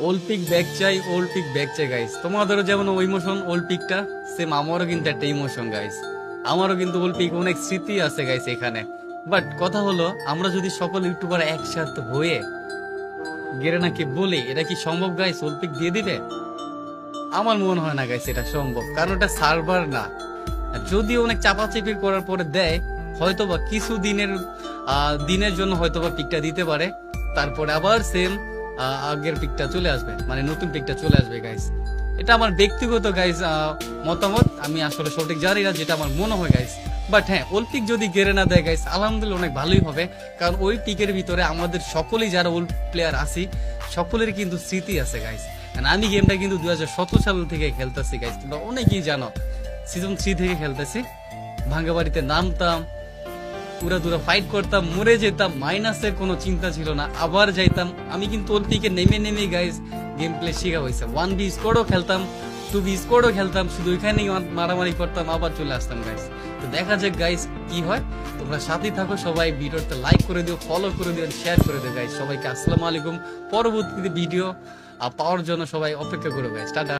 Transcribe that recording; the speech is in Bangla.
ওল্ড পিক ব্যাক চাই, ওল্ড পিক ব্যাক চাই গাইস। তোমাদেরও যেমন ওই ইমোশন ওল্ড পিকটা, সেম আমারও কিন্তু একটা ইমোশন গাইস। আমারও কিন্তু ওল্ড পিক অনেক স্মৃতি আছে গাইস এখানে। বাট কথা হলো, আমরা যদি সকল ইউটিউবার একসাথে হয়ে গেরেনাকে বলি, এটা কি সম্ভব গাইস ওল্ড পিক দিয়ে দিবে? আমার মনে হয় না গাইস এটা সম্ভব, কারণ এটা সার্ভার না। যদি অনেক চাপাচাপি করার পরে দেয়, হয়তোবা কিছু দিনের জন্য হয়তোবা পিকটা দিতে পারে, তারপরে আবার সেম আগের পিকটা চলে আসবে, মানে নতুন পিকটা চলে আসবে গাইস। এটা আমার ব্যক্তিগত গাইস মতামত, আমি আসলে সঠিক জানি না, যেটা আমার মনে হয় গাইস। বাট হ্যাঁ, ওল্ড পিক যদি গেড়ে না দেয় গাইস, আলহামদুলিল্লাহ অনেক ভালোই হবে, কারণ ওই পিকের ভিতরে আমাদের সকলেই যারা ওল্ড প্লেয়ার আছি, সকলের কিন্তু স্মৃতি আছে গাইস। আমি গেমটা কিন্তু 2017 সাল থেকে খেলতেছি গাইস, তোমরা অনেকেই জানো। সিজন 3 থেকে খেলতেছি, ভাঙ্গা বাড়িতে নামতাম, পুরা দুরা ফাইট করতাম, মরে যেতাম, মাইনাসের কোনো চিন্তা ছিল না, আবার যাইতাম। আমি কিন্তু ওর পিকে নেমে নেমে গাইস গেম প্লে শেখা হয়েছে। 1B স্কোয়াডও খেলতাম, 2B স্কোয়াডও খেলতাম, শুধু ওইখানেই মারামারি করতাম, আবার চলে আসতাম গাইস। তো দেখা যাক গাইস কি হয়। তোমরা সাথেই থাকো, সবাই ভিডিওটা লাইক করে দিও, ফলো করে দিও, শেয়ার করে দিও গাইস। সবাইকে আসসালামু আলাইকুম। পরবর্তী ভিডিও পাওয়ার জন্য সবাই অপেক্ষা করো গাইস। টাটা।